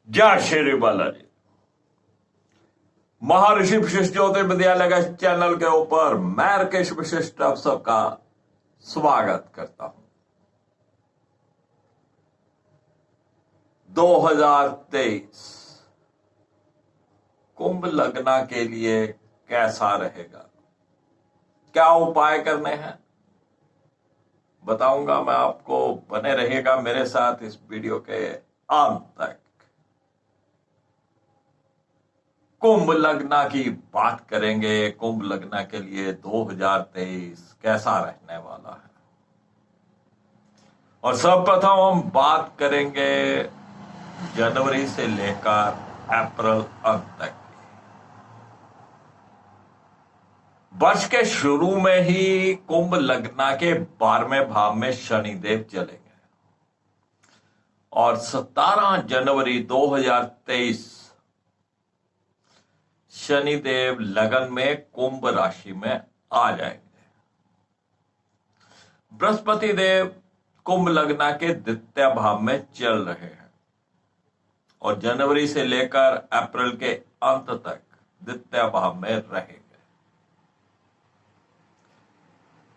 जय श्री बालाजी। महर्षि वशिष्ठ ज्योतिष विद्यालय के चैनल के ऊपर मैं राकेश वशिष्ठ आप सबका स्वागत करता हूं। 2023 कुंभ लग्न के लिए कैसा रहेगा, क्या उपाय करने हैं बताऊंगा मैं आपको। बने रहेगा मेरे साथ इस वीडियो के अंत तक। कुंभ लग्न की बात करेंगे। कुंभ लग्न के लिए 2023 कैसा रहने वाला है, और सर्वप्रथम हम बात करेंगे जनवरी से लेकर अप्रैल अंत तक की। वर्ष के शुरू में ही कुंभ लग्न के 12वें भाव में शनिदेव चलेंगे और 17 जनवरी 2023 शनिदेव लगन में कुंभ राशि में आ जाएंगे। बृहस्पति देव कुंभ लग्न के द्वितीय भाव में चल रहे हैं और जनवरी से लेकर अप्रैल के अंत तक द्वितीय भाव में रहेंगे।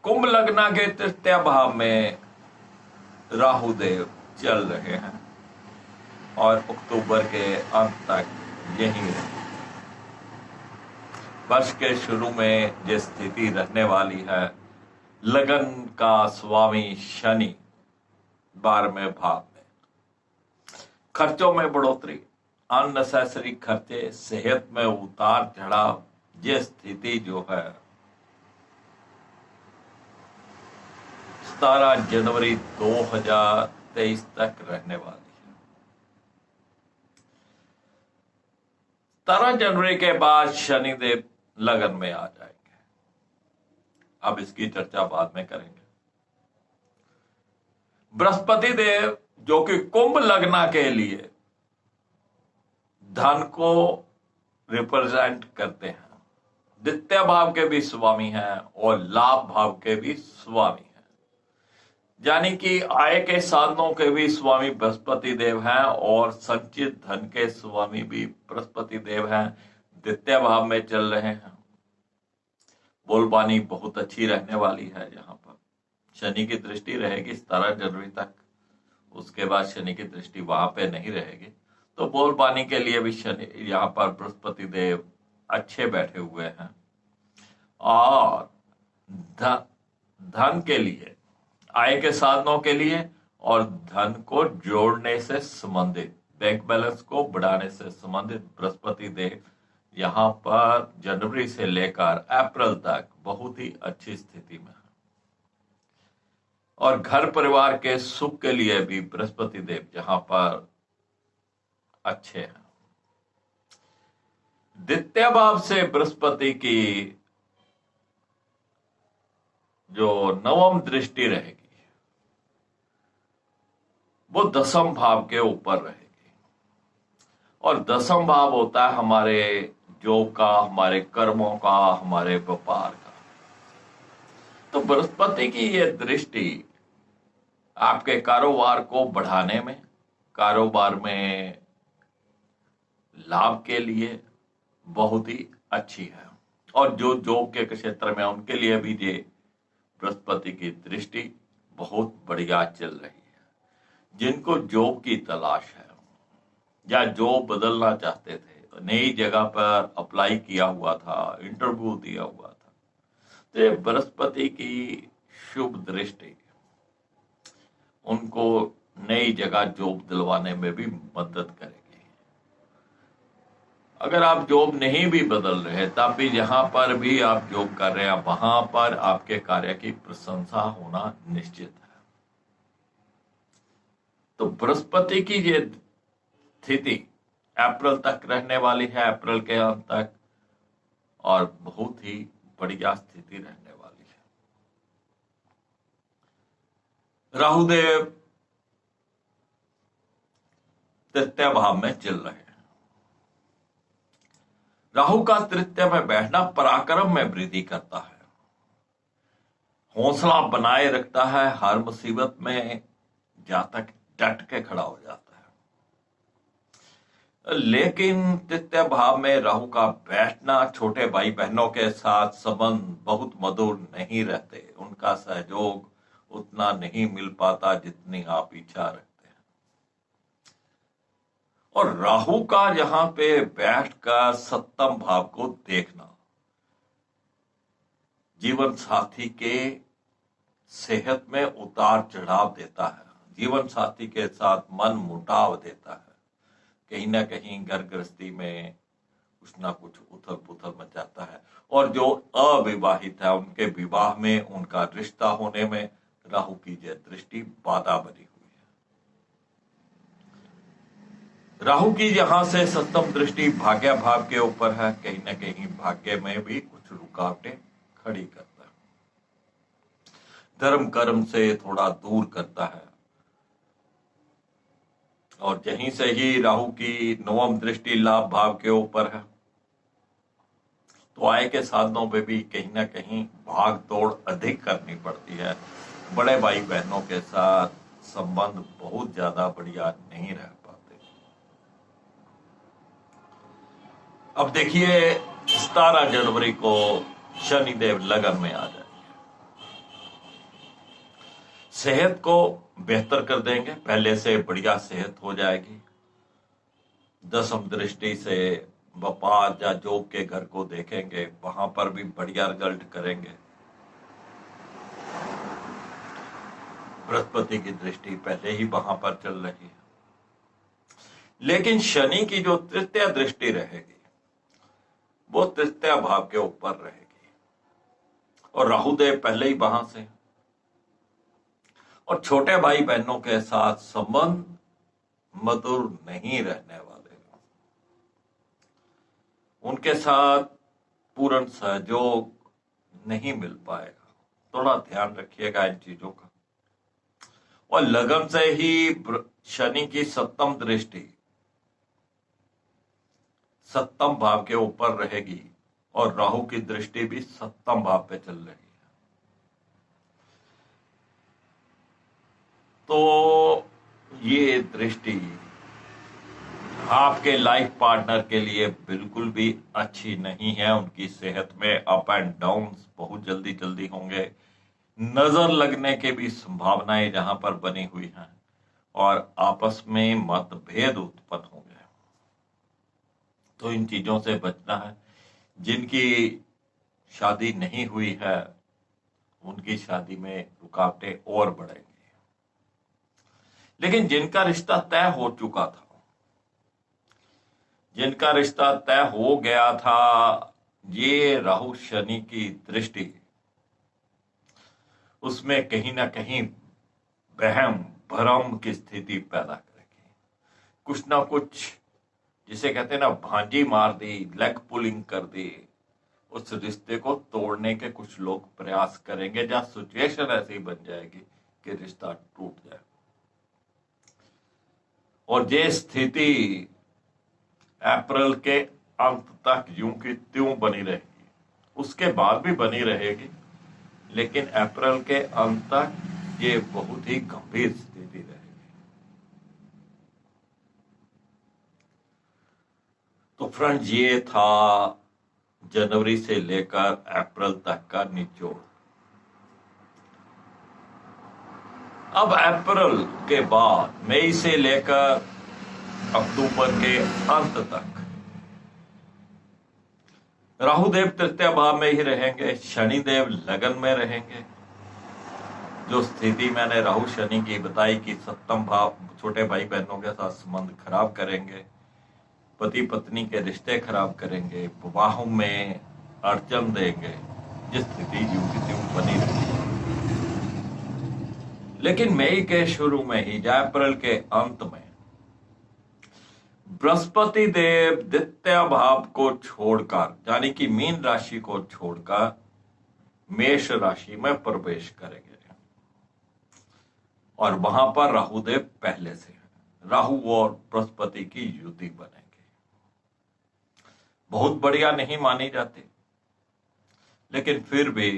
कुंभ लग्न के तृतीय भाव में राहु देव चल रहे हैं और अक्टूबर के अंत तक यही रहेंगे। वर्ष के शुरू में जो स्थिति रहने वाली है, लगन का स्वामी शनि 12वें भाव में, खर्चों में बढ़ोतरी, अननेसेसरी खर्चे, सेहत में उतार चढ़ाव, ये स्थिति जो है 17 जनवरी 2023 तक रहने वाली है। 17 जनवरी के बाद शनिदेव लगन में आ जाएंगे। अब इसकी चर्चा बाद में करेंगे। बृहस्पति देव जो कि कुंभ लग्न के लिए धन को रिप्रेजेंट करते हैं, द्वितीय भाव के भी स्वामी हैं और लाभ भाव के भी स्वामी हैं, यानी कि आय के साधनों के भी स्वामी बृहस्पति देव हैं और संचित धन के स्वामी भी बृहस्पति देव हैं। द्वितीय भाव में चल रहे हैं। बोलबानी बहुत अच्छी रहने वाली है। यहाँ पर शनि की दृष्टि रहेगी 17 जनवरी तक, उसके बाद शनि की दृष्टि वहां पे नहीं रहेगी, तो बोलबानी के लिए भी शनि यहाँ पर बृहस्पति देव अच्छे बैठे हुए हैं। और धन के लिए, आय के साधनों के लिए और धन को जोड़ने से संबंधित, बैंक बैलेंस को बढ़ाने से संबंधित बृहस्पति देव यहां पर जनवरी से लेकर अप्रैल तक बहुत ही अच्छी स्थिति में है। और घर परिवार के सुख के लिए भी बृहस्पति देव यहां पर अच्छे हैं। द्वितीय भाव से बृहस्पति की जो नवम दृष्टि रहेगी वो दसम भाव के ऊपर रहेगी, और दसम भाव होता है हमारे जॉब का, हमारे कर्मों का, हमारे व्यापार का। तो बृहस्पति की यह दृष्टि आपके कारोबार को बढ़ाने में, कारोबार में लाभ के लिए बहुत ही अच्छी है। और जो जॉब के क्षेत्र में उनके लिए भी ये बृहस्पति की दृष्टि बहुत बढ़िया चल रही है। जिनको जॉब की तलाश है या जॉब बदलना चाहते थे, नई जगह पर अप्लाई किया हुआ था, इंटरव्यू दिया हुआ था, तो ये बृहस्पति की शुभ दृष्टि उनको नई जगह जॉब दिलवाने में भी मदद करेगी। अगर आप जॉब नहीं भी बदल रहे तब भी जहां पर भी आप जॉब कर रहे हैं वहां पर आपके कार्य की प्रशंसा होना निश्चित है। तो बृहस्पति की ये स्थिति अप्रैल तक रहने वाली है, अप्रैल के अंत तक, और बहुत ही बढ़िया स्थिति रहने वाली है। राहुदेव तृतीय भाव में चल रहे हैं। राहु का तृतीय में बैठना पराक्रम में वृद्धि करता है, हौसला बनाए रखता है, हर मुसीबत में जातक डट के खड़ा हो जाता है। लेकिन तृतीय भाव में राहु का बैठना छोटे भाई बहनों के साथ संबंध बहुत मधुर नहीं रहते, उनका सहयोग उतना नहीं मिल पाता जितनी आप इच्छा रखते हैं। और राहु का यहां पे बैठकर सप्तम भाव को देखना जीवन साथी के सेहत में उतार चढ़ाव देता है, जीवन साथी के साथ मन मुटाव देता है, कहीं ना कहीं घर गृहस्थी में कुछ ना कुछ उथल पुथल मच जाता है। और जो अविवाहित है उनके विवाह में, उनका रिश्ता होने में राहु की यह दृष्टि बाधा बनी हुई है। राहु की यहां से सप्तम दृष्टि भाग्य भाव के ऊपर है, कहीं ना कहीं भाग्य में भी कुछ रुकावटें खड़ी करता है, धर्म कर्म से थोड़ा दूर करता है। और यहीं से ही राहु की नवम दृष्टि लाभ भाव के ऊपर है, तो आय के साधनों पे भी कहीं ना कहीं भाग दौड़ अधिक करनी पड़ती है। बड़े भाई बहनों के साथ संबंध बहुत ज्यादा बढ़िया नहीं रह पाते। अब देखिए 17 जनवरी को शनिदेव लगन में आ जाएंगे, सेहत को बेहतर कर देंगे, पहले से बढ़िया सेहत हो जाएगी। दसम दृष्टि से व्यापार या जॉब के घर को देखेंगे, वहां पर भी बढ़िया रिजल्ट करेंगे। बृहस्पति की दृष्टि पहले ही वहां पर चल रही है, लेकिन शनि की जो तृतीय दृष्टि रहेगी वो तृतीय भाव के ऊपर रहेगी, और राहुदेव पहले ही वहां से। और छोटे भाई बहनों के साथ संबंध मधुर नहीं रहने वाले, उनके साथ पूर्ण सहयोग नहीं मिल पाएगा, थोड़ा ध्यान रखिएगा इन चीजों का। और लगन से ही शनि की सप्तम दृष्टि सप्तम भाव के ऊपर रहेगी, और राहु की दृष्टि भी सप्तम भाव पे चल रही है। तो ये दृष्टि आपके लाइफ पार्टनर के लिए बिल्कुल भी अच्छी नहीं है। उनकी सेहत में अप एंड डाउन बहुत जल्दी जल्दी होंगे, नजर लगने के भी संभावनाएं जहां पर बनी हुई हैं, और आपस में मतभेद उत्पन्न होंगे। तो इन चीजों से बचना है। जिनकी शादी नहीं हुई है उनकी शादी में रुकावटें और बढ़ेंगी, लेकिन जिनका रिश्ता तय हो चुका था, जिनका रिश्ता तय हो गया था, ये राहु शनि की दृष्टि उसमें कहीं ना कहीं वहम भरम की स्थिति पैदा करेगी। कुछ ना कुछ जिसे कहते हैं ना, भांजी मार दी, लेग पुलिंग कर दी, उस रिश्ते को तोड़ने के कुछ लोग प्रयास करेंगे, जहां सिचुएशन ऐसी बन जाएगी कि रिश्ता टूट जाए। और ये स्थिति अप्रैल के अंत तक यूं की त्यों बनी रहेगी, उसके बाद भी बनी रहेगी, लेकिन अप्रैल के अंत तक ये बहुत ही गंभीर स्थिति रहेगी। तो फ्रेंड्स, ये था जनवरी से लेकर अप्रैल तक का निचोड़। अब अप्रैल के बाद मई से लेकर अक्टूबर के अंत तक राहुदेव तृतीय भाव में ही रहेंगे, शनिदेव लगन में रहेंगे। जो स्थिति मैंने राहु शनि की बताई कि सप्तम भाव छोटे भाई बहनों के साथ संबंध खराब करेंगे, पति पत्नी के रिश्ते खराब करेंगे, विवाहों में अड़चन देंगे, जिस स्थिति यूं की त्यों बनी रही। लेकिन मई के शुरू में ही या अप्रैल के अंत में बृहस्पति देव द्वितीय भाव को छोड़कर, यानी कि मीन राशि को छोड़कर मेष राशि में प्रवेश करेंगे, और वहां पर राहुदेव पहले से है। राहु और बृहस्पति की युति बनेगी। बहुत बढ़िया नहीं मानी जाती, लेकिन फिर भी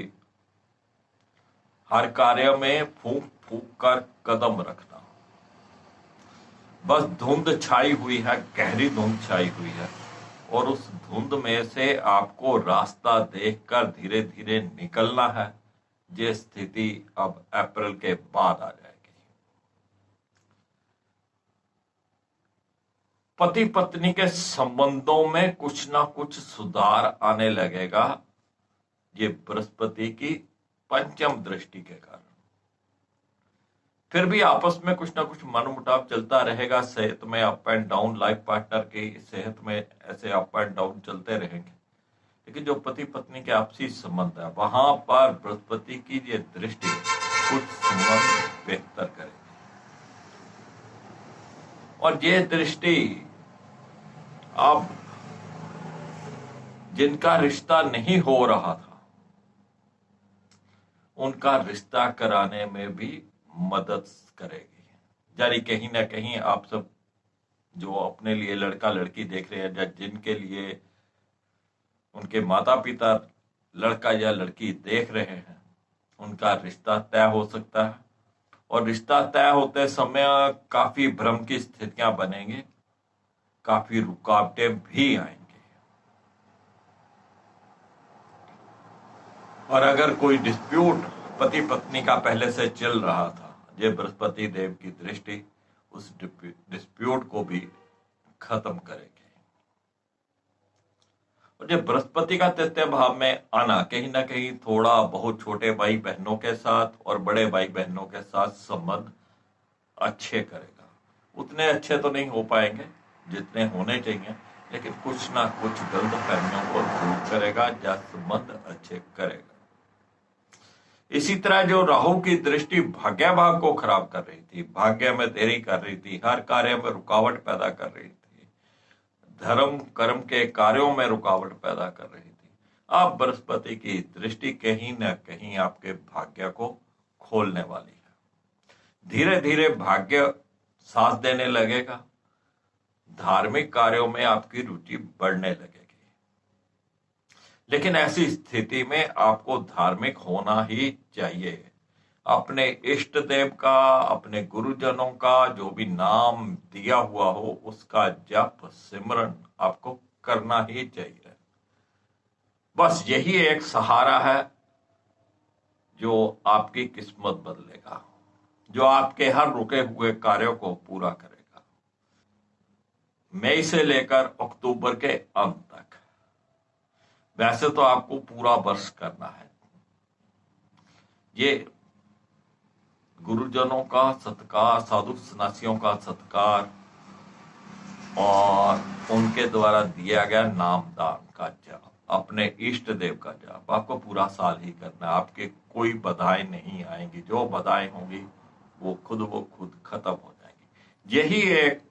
हर कार्य में फूंक फूंक कर कदम रखना, बस धुंध छाई हुई है, गहरी धुंध छाई हुई है, और उस धुंध में से आपको रास्ता देखकर धीरे धीरे निकलना है। ये स्थिति अब अप्रैल के बाद आ जाएगी। पति पत्नी के संबंधों में कुछ ना कुछ सुधार आने लगेगा, ये बृहस्पति की पंचम दृष्टि के कारण। फिर भी आपस में कुछ ना कुछ मनमुटाव चलता रहेगा, सेहत में up and down, life partner की सेहत में ऐसे अप एंड डाउन चलते रहेंगे। लेकिन जो पति पत्नी के आपसी संबंध है, वहां पर बृहस्पति की ये दृष्टि कुछ संबंध बेहतर करेगी। और ये दृष्टि अब जिनका रिश्ता नहीं हो रहा था, उनका रिश्ता कराने में भी मदद करेगी। यानी कहीं ना कहीं आप सब जो अपने लिए लड़का लड़की देख रहे हैं, या जिनके लिए उनके माता पिता लड़का या लड़की देख रहे हैं, उनका रिश्ता तय हो सकता है। और रिश्ता तय होते समय काफी भ्रम की स्थितियां बनेंगी, काफी रुकावटें भी आएंगी। और अगर कोई डिस्प्यूट पति पत्नी का पहले से चल रहा था, ये बृहस्पति देव की दृष्टि उस डिस्प्यूट को भी खत्म करेगी। और ये बृहस्पति का तृतीय भाव में आना कहीं ना कहीं थोड़ा बहुत छोटे भाई बहनों के साथ और बड़े भाई बहनों के साथ संबंध अच्छे करेगा। उतने अच्छे तो नहीं हो पाएंगे जितने होने चाहिए, लेकिन कुछ ना कुछ गलतफहमियों को दूर करेगा या संबंध अच्छे करेगा। इसी तरह जो राहु की दृष्टि भाग्य भाव को खराब कर रही थी, भाग्य में देरी कर रही थी, हर कार्य में रुकावट पैदा कर रही थी, धर्म कर्म के कार्यों में रुकावट पैदा कर रही थी, अब बृहस्पति की दृष्टि कहीं ना कहीं आपके भाग्य को खोलने वाली है। धीरे धीरे भाग्य साथ देने लगेगा, धार्मिक कार्यों में आपकी रुचि बढ़ने लगेगी। लेकिन ऐसी स्थिति में आपको धार्मिक होना ही चाहिए। अपने इष्ट देव का, अपने गुरुजनों का जो भी नाम दिया हुआ हो, उसका जप सिमरन आपको करना ही चाहिए। बस यही एक सहारा है जो आपकी किस्मत बदलेगा, जो आपके हर रुके हुए कार्यों को पूरा करेगा। मई से लेकर अक्टूबर के अंत तक वैसे तो आपको पूरा वर्ष करना है। ये गुरुजनों का सत्कार, साधु सन्यासियों का सत्कार और उनके द्वारा दिया गया नामदान का जाप, अपने इष्ट देव का जाप आपको पूरा साल ही करना है। आपके कोई बाधाएं नहीं आएंगी, जो बाधाएं होंगी वो खुद खत्म हो जाएंगी। यही एक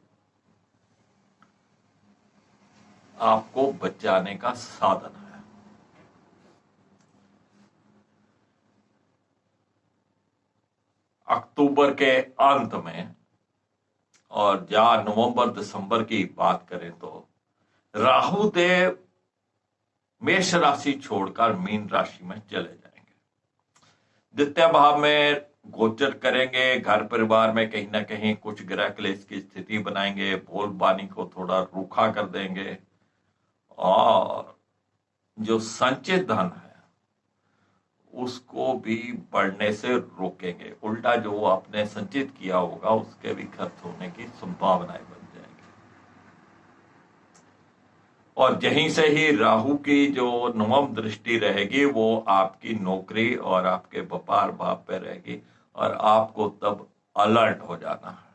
आपको बचाने का साधन है। अक्टूबर के अंत में और या नवंबर दिसंबर की बात करें तो राहु देव मेष राशि छोड़कर मीन राशि में चले जाएंगे, द्वितीय भाव में गोचर करेंगे। घर परिवार में कहीं ना कहीं कुछ ग्रह क्लेश की स्थिति बनाएंगे, बोल बानी को थोड़ा रूखा कर देंगे, और जो संचित धन है उसको भी बढ़ने से रोकेंगे। उल्टा जो आपने संचित किया होगा उसके भी खर्च होने की संभावनाएं बन जाएगी। और यहीं से ही राहु की जो नवम दृष्टि रहेगी वो आपकी नौकरी और आपके व्यापार भाव पे रहेगी, और आपको तब अलर्ट हो जाना है।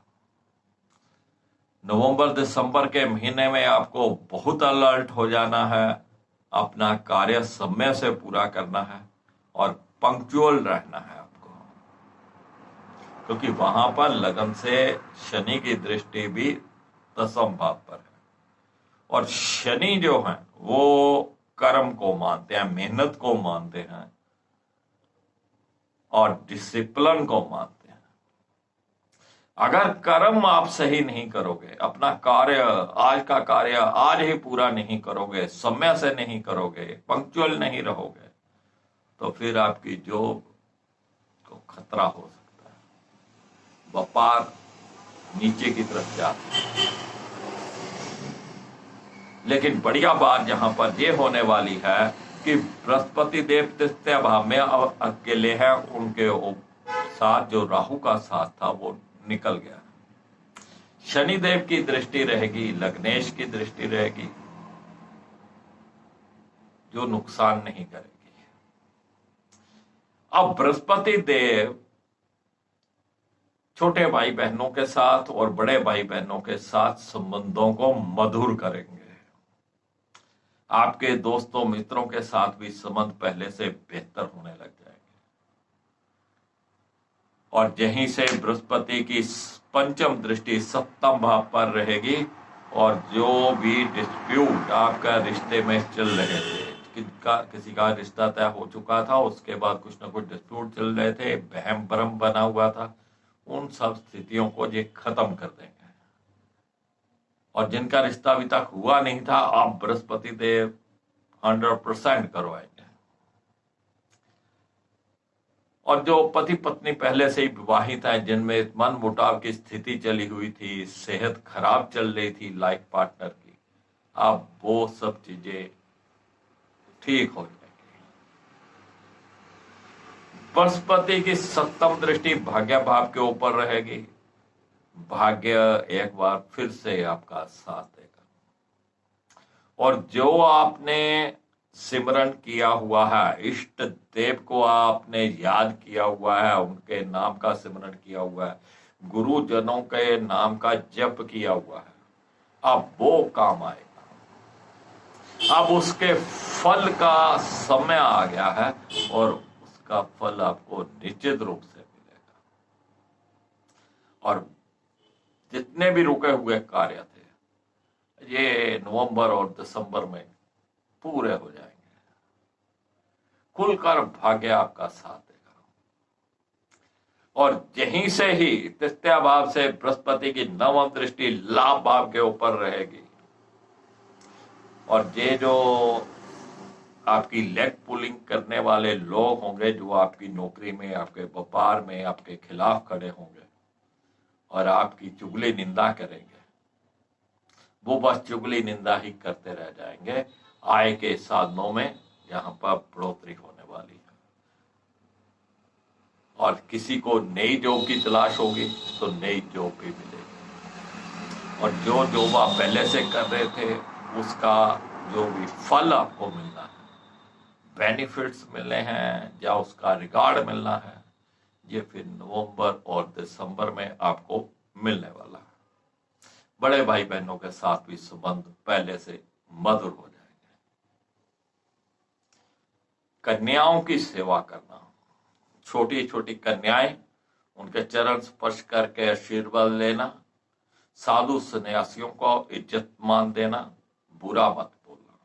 नवंबर दिसंबर के महीने में आपको बहुत अलर्ट हो जाना है, अपना कार्य समय से पूरा करना है और पंक्चुअल रहना है आपको, क्योंकि वहां पर लगन से शनि की दृष्टि भी दसम भाव पर है। और शनि जो है वो कर्म को मानते हैं, मेहनत को मानते हैं और डिसिप्लिन को मानते हैं। अगर कर्म आप सही नहीं करोगे, अपना कार्य, आज का कार्य आज ही पूरा नहीं करोगे, समय से नहीं करोगे, पंक्चुअल नहीं रहोगे, तो फिर आपकी जॉब को खतरा हो सकता है, व्यापार नीचे की तरफ जाती है। लेकिन बढ़िया बात यहां पर यह होने वाली है कि बृहस्पति देव तृतीय भाव में अकेले हैं, उनके साथ जो राहु का साथ था वो निकल गया। शनिदेव की दृष्टि रहेगी, लग्नेश की दृष्टि रहेगी, जो नुकसान नहीं करेगी। अब बृहस्पति देव छोटे भाई बहनों के साथ और बड़े भाई बहनों के साथ संबंधों को मधुर करेंगे। आपके दोस्तों मित्रों के साथ भी संबंध पहले से बेहतर होने लग जाएंगे। और यहीं से बृहस्पति की पंचम दृष्टि सप्तम भाव पर रहेगी, और जो भी डिस्प्यूट आपका रिश्ते में चल रहे थे, किसी का रिश्ता तय हो चुका था, उसके बाद कुछ ना कुछ डिस्प्यूट चल रहे थे, बहम भरम बना हुआ था, उन सब स्थितियों को ये खत्म कर देंगे। और जिनका रिश्ता अभी तक हुआ नहीं था, आप बृहस्पति देव 100% करवाएंगे। और जो पति पत्नी पहले से ही विवाहित हैं, जिनमें मन मुटाव की स्थिति चली हुई थी, सेहत खराब चल रही थी लाइफ पार्टनर की, अब वो सब चीजें ठीक हो जाएंगी। बृहस्पति की सप्तम दृष्टि भाग्य भाव के ऊपर रहेगी। भाग्य एक बार फिर से आपका साथ देगा। और जो आपने सिमरन किया हुआ है, इष्ट देव को आपने याद किया हुआ है, उनके नाम का सिमरन किया हुआ है, गुरुजनों के नाम का जप किया हुआ है, अब वो काम आएगा। अब उसके फल का समय आ गया है, और उसका फल आपको निश्चित रूप से मिलेगा। और जितने भी रुके हुए कार्य थे, ये नवंबर और दिसंबर में पूरे हो जाएंगे। खुलकर भाग्य आपका साथ देगा। और यहीं से ही तृतीय भाव से बृहस्पति की नवम दृष्टि लाभ भाव के ऊपर रहेगी। और ये जो आपकी लेग पुलिंग करने वाले लोग होंगे, जो आपकी नौकरी में, आपके व्यापार में आपके खिलाफ खड़े होंगे और आपकी चुगली निंदा करेंगे, वो बस चुगली निंदा ही करते रह जाएंगे। आय के साधनों में यहां पर बढ़ोतरी होने वाली है। और किसी को नई जॉब की तलाश होगी तो नई जॉब भी मिलेगी। और जो जॉब आप पहले से कर रहे थे, उसका जो भी फल आपको मिलना है, बेनिफिट्स मिलने हैं या उसका रिकॉर्ड मिलना है, ये फिर नवंबर और दिसंबर में आपको मिलने वाला है। बड़े भाई बहनों के साथ भी संबंध पहले से मधुर हो जाएंगे। कन्याओं की सेवा करना, छोटी छोटी कन्याएं, उनके चरण स्पर्श करके आशीर्वाद लेना, साधु सन्यासियों को इज्जत मान देना, बुरा मत बोलना,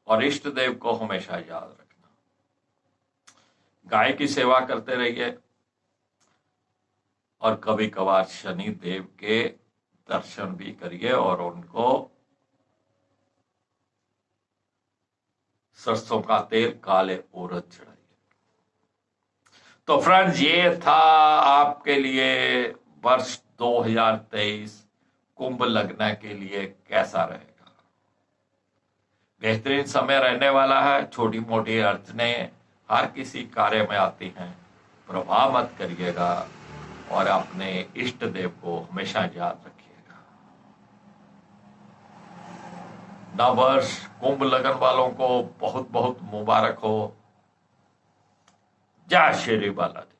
और इष्ट देव को हमेशा याद रखना। गाय की सेवा करते रहिए, और कभी कभार शनि देव के दर्शन भी करिए और उनको सरसों का तेल, काले उड़द चढ़ाइए। तो फ्रेंड्स, ये था आपके लिए वर्ष 2023 कुंभ लग्न के लिए कैसा रहेगा। बेहतरीन समय रहने वाला है। छोटी मोटी अड़चनें हर किसी कार्य में आती हैं, प्रभाव मत करिएगा, और अपने इष्ट देव को हमेशा याद रखिएगा। नववर्ष कुंभ लगन वालों को बहुत बहुत मुबारक हो। जय श्री बालाजी।